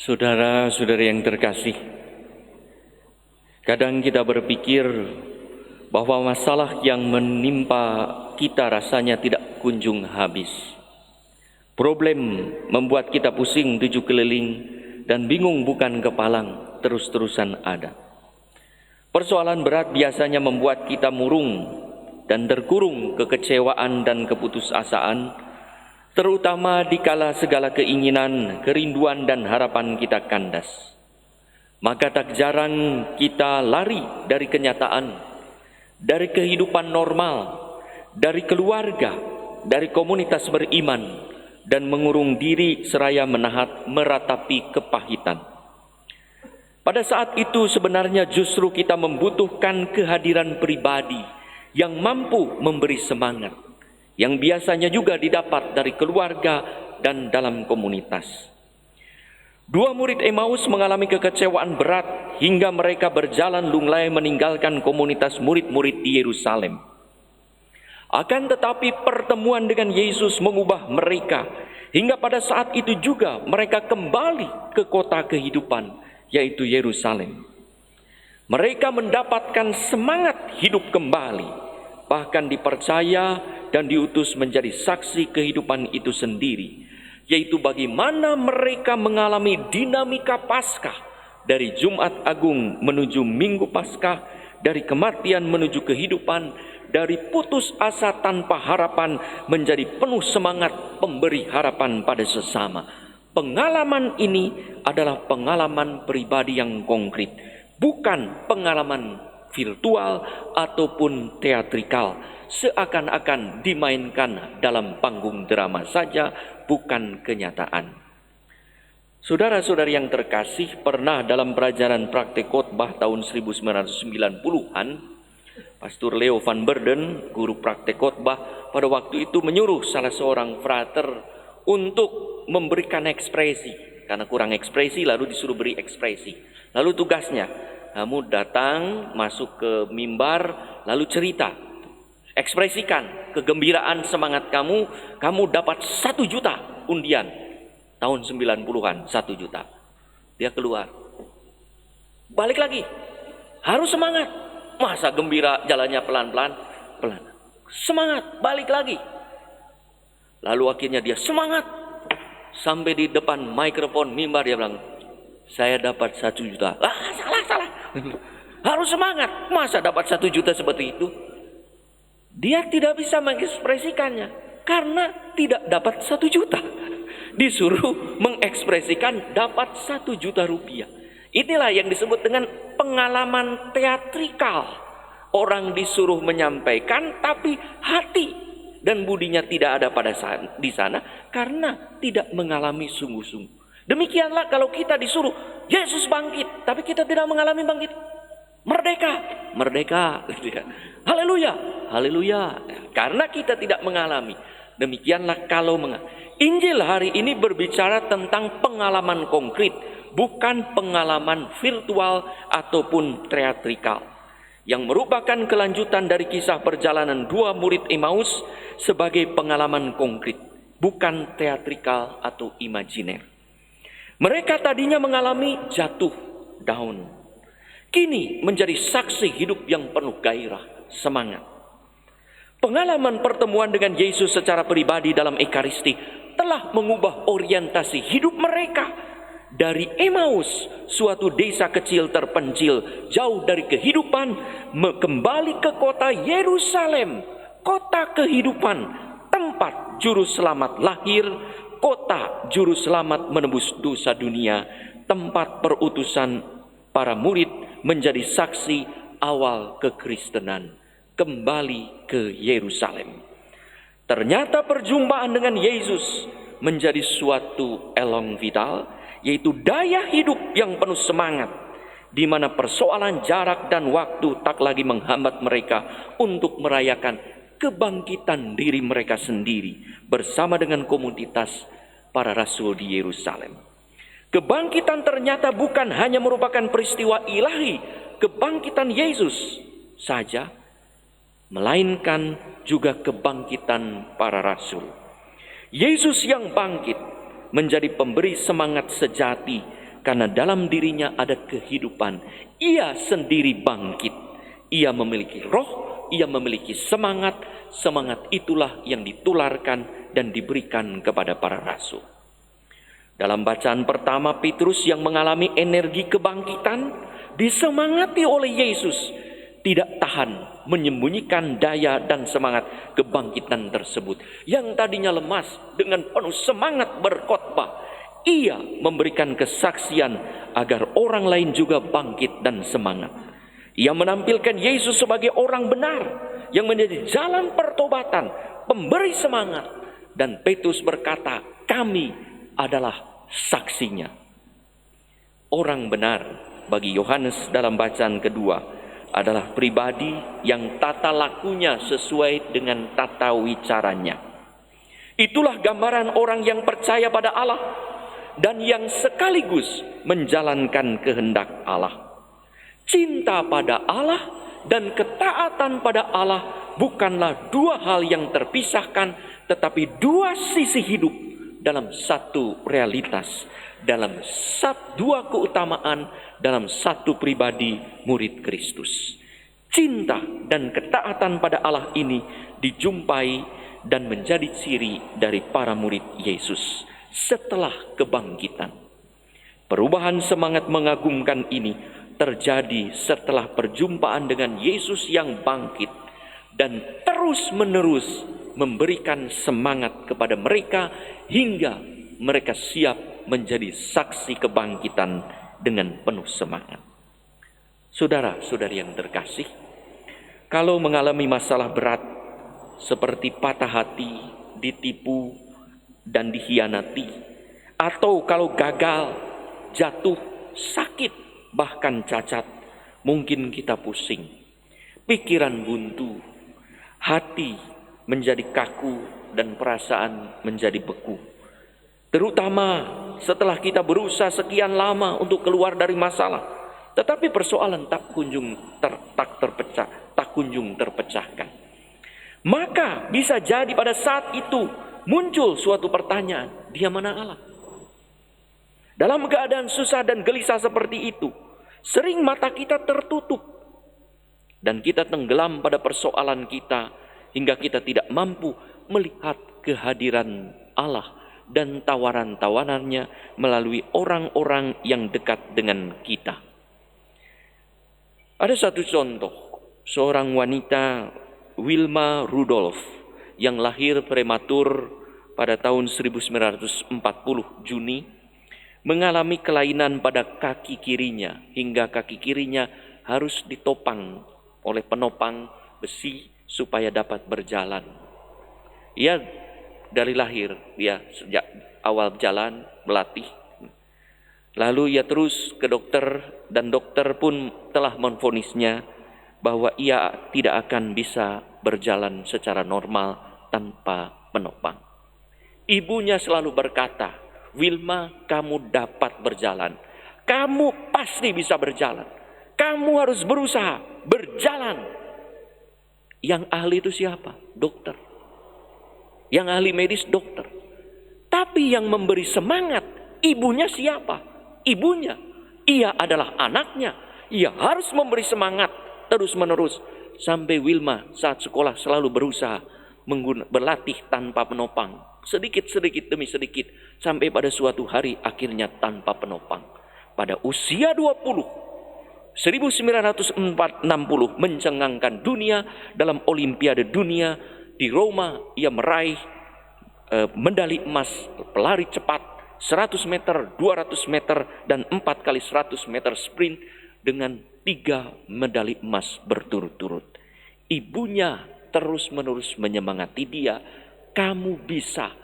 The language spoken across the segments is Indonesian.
Saudara-saudari yang terkasih, kadang kita berpikir bahwa masalah yang menimpa kita rasanya tidak kunjung habis. Problem membuat kita pusing tujuh keliling dan bingung bukan kepalang, terus-terusan ada. Persoalan berat biasanya membuat kita murung dan terkurung kekecewaan dan keputusasaan, terutama dikala segala keinginan, kerinduan dan harapan kita kandas. Maka tak jarang kita lari dari kenyataan, dari kehidupan normal, dari keluarga, dari komunitas beriman, dan mengurung diri seraya meratapi kepahitan. Pada saat itu sebenarnya justru kita membutuhkan kehadiran pribadi yang mampu memberi semangat, yang biasanya juga didapat dari keluarga dan dalam komunitas. Dua murid Emmaus mengalami kekecewaan berat hingga mereka berjalan lunglai meninggalkan komunitas murid-murid di Yerusalem. Akan tetapi pertemuan dengan Yesus mengubah mereka, hingga pada saat itu juga mereka kembali ke kota kehidupan, yaitu Yerusalem. Mereka mendapatkan semangat hidup kembali, bahkan dipercaya dan diutus menjadi saksi kehidupan itu sendiri, yaitu bagaimana mereka mengalami dinamika Paskah, dari Jumat Agung menuju Minggu Paskah, dari kematian menuju kehidupan, dari putus asa tanpa harapan menjadi penuh semangat pemberi harapan pada sesama. Pengalaman ini adalah pengalaman pribadi yang konkret, bukan pengalaman virtual ataupun teatrikal, seakan-akan dimainkan dalam panggung drama saja, bukan kenyataan. Saudara-saudari yang terkasih, pernah dalam pelajaran praktek khotbah tahun 1990-an, Pastor Leo van Berden, guru praktek khotbah, pada waktu itu menyuruh salah seorang frater untuk memberikan ekspresi. Karena kurang ekspresi, lalu disuruh beri ekspresi. Lalu tugasnya, kamu datang, masuk ke mimbar, lalu cerita. Ekspresikan kegembiraan semangat kamu dapat 1 juta undian. Tahun 90-an, 1 juta. Dia keluar. Balik lagi. Harus semangat. Masa gembira jalannya pelan-pelan? Pelan. Semangat, balik lagi. Lalu akhirnya dia semangat. Sampai di depan mikrofon mimbar dia bilang, saya dapat 1 juta. Salah. Harus semangat. Masa dapat 1 juta seperti itu? Dia tidak bisa mengekspresikannya karena tidak dapat 1 juta. Disuruh mengekspresikan dapat 1 juta rupiah. Inilah yang disebut dengan pengalaman teatrikal. Orang disuruh menyampaikan tapi hati dan budinya tidak ada di sana karena tidak mengalami sungguh-sungguh. Demikianlah kalau kita disuruh Yesus bangkit tapi kita tidak mengalami bangkit. Merdeka. Haleluya. Karena kita tidak mengalami. Demikianlah kalau Injil hari ini berbicara tentang pengalaman konkret, bukan pengalaman virtual ataupun teatrikal, yang merupakan kelanjutan dari kisah perjalanan dua murid Emmaus sebagai pengalaman konkret, bukan teatrikal atau imajiner. Mereka tadinya mengalami jatuh down, kini menjadi saksi hidup yang penuh gairah, semangat. Pengalaman pertemuan dengan Yesus secara pribadi dalam Ekaristi telah mengubah orientasi hidup mereka. Dari Emmaus, suatu desa kecil terpencil, jauh dari kehidupan, kembali ke kota Yerusalem, kota kehidupan, tempat juru selamat lahir, kota juru selamat menebus dosa dunia, tempat perutusan para murid menjadi saksi awal kekristenan, kembali ke Yerusalem. Ternyata perjumpaan dengan Yesus menjadi suatu elong vital, yaitu daya hidup yang penuh semangat, di mana persoalan jarak dan waktu tak lagi menghambat mereka untuk merayakan kebangkitan diri mereka sendiri bersama dengan komunitas para rasul di Yerusalem. Kebangkitan ternyata bukan hanya merupakan peristiwa ilahi, kebangkitan Yesus saja, melainkan juga kebangkitan para rasul. Yesus yang bangkit menjadi pemberi semangat sejati karena dalam dirinya ada kehidupan. Ia sendiri bangkit. Ia memiliki roh, ia memiliki semangat. Semangat itulah yang ditularkan dan diberikan kepada para rasul. Dalam bacaan pertama, Petrus yang mengalami energi kebangkitan disemangati oleh Yesus, tidak tahan menyembunyikan daya dan semangat kebangkitan tersebut. Yang tadinya lemas, dengan penuh semangat berkhotbah, ia memberikan kesaksian agar orang lain juga bangkit dan semangat. Ia menampilkan Yesus sebagai orang benar yang menjadi jalan pertobatan, pemberi semangat. Dan Petrus berkata, kami adalah saksinya. Orang benar bagi Yohanes dalam bacaan kedua adalah pribadi yang tata lakunya sesuai dengan tata wicaranya. Itulah gambaran orang yang percaya pada Allah dan yang sekaligus menjalankan kehendak Allah. Cinta pada Allah dan ketaatan pada Allah bukanlah dua hal yang terpisahkan, tetapi dua sisi hidup dalam satu realitas, dalam dua keutamaan, dalam satu pribadi murid Kristus. Cinta dan ketaatan pada Allah ini dijumpai dan menjadi ciri dari para murid Yesus setelah kebangkitan. Perubahan semangat mengagumkan ini terjadi setelah perjumpaan dengan Yesus yang bangkit dan terus-menerus memberikan semangat kepada mereka hingga mereka siap menjadi saksi kebangkitan dengan penuh semangat. Saudara-saudari yang terkasih, kalau mengalami masalah berat seperti patah hati, ditipu, dan dikhianati, atau kalau gagal, jatuh, sakit, bahkan cacat, mungkin kita pusing, pikiran buntu, hati menjadi kaku, dan perasaan menjadi beku. Terutama setelah kita berusaha sekian lama untuk keluar dari masalah, tetapi persoalan tak kunjung terpecahkan. Maka bisa jadi pada saat itu muncul suatu pertanyaan, dia mana Allah? Dalam keadaan susah dan gelisah seperti itu, sering mata kita tertutup dan kita tenggelam pada persoalan kita hingga kita tidak mampu melihat kehadiran Allah dan tawaran-tawarannya melalui orang-orang yang dekat dengan kita. Ada satu contoh, seorang wanita, Wilma Rudolph, yang lahir prematur pada tahun 1940 Juni, mengalami kelainan pada kaki kirinya hingga kaki kirinya harus ditopang oleh penopang besi supaya dapat berjalan. Ia dari lahir, dia sejak awal jalan melatih. Lalu ia terus ke dokter dan dokter pun telah memvonisnya bahwa ia tidak akan bisa berjalan secara normal tanpa penopang. Ibunya selalu berkata, Wilma, kamu dapat berjalan. Kamu pasti bisa berjalan. Kamu harus berusaha berjalan. Yang ahli itu siapa? Dokter. Yang ahli medis dokter. Tapi yang memberi semangat, ibunya siapa? Ibunya. Ia adalah anaknya. Ia harus memberi semangat terus-menerus. Sampai Wilma saat sekolah selalu berusaha berlatih tanpa penopang. Sedikit demi sedikit. Sampai pada suatu hari akhirnya tanpa penopang. Pada usia 1960 mencengangkan dunia dalam Olimpiade dunia di Roma. Ia meraih medali emas pelari cepat 100 meter, 200 meter, dan 4 kali 100 meter sprint dengan 3 medali emas berturut-turut. Ibunya terus-menerus menyemangati dia, kamu bisa,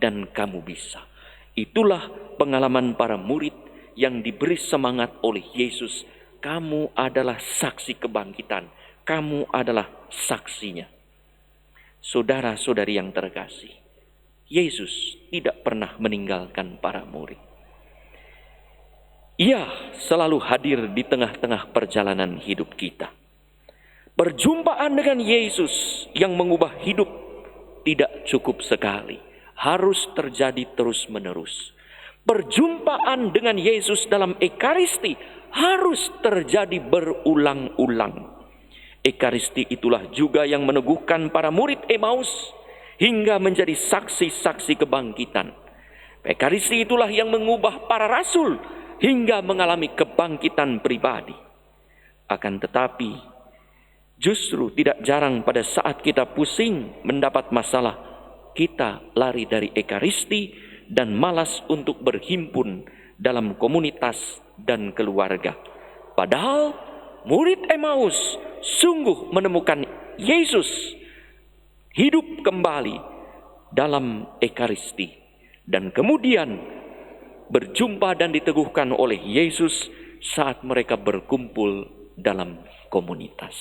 dan kamu bisa. Itulah pengalaman para murid yang diberi semangat oleh Yesus. Kamu adalah saksi kebangkitan, kamu adalah saksinya. Saudara-saudari yang terkasih, Yesus tidak pernah meninggalkan para murid. Ia selalu hadir di tengah-tengah perjalanan hidup kita. Perjumpaan dengan Yesus yang mengubah hidup tidak cukup sekali, harus terjadi terus-menerus. Perjumpaan dengan Yesus dalam Ekaristi harus terjadi berulang-ulang. Ekaristi itulah juga yang meneguhkan para murid Emmaus hingga menjadi saksi-saksi kebangkitan. Ekaristi itulah yang mengubah para rasul hingga mengalami kebangkitan pribadi. Akan tetapi, justru tidak jarang pada saat kita pusing mendapat masalah, kita lari dari Ekaristi dan malas untuk berhimpun dalam komunitas dan keluarga. Padahal murid Emmaus sungguh menemukan Yesus hidup kembali dalam Ekaristi. Dan kemudian berjumpa dan diteguhkan oleh Yesus saat mereka berkumpul dalam komunitas.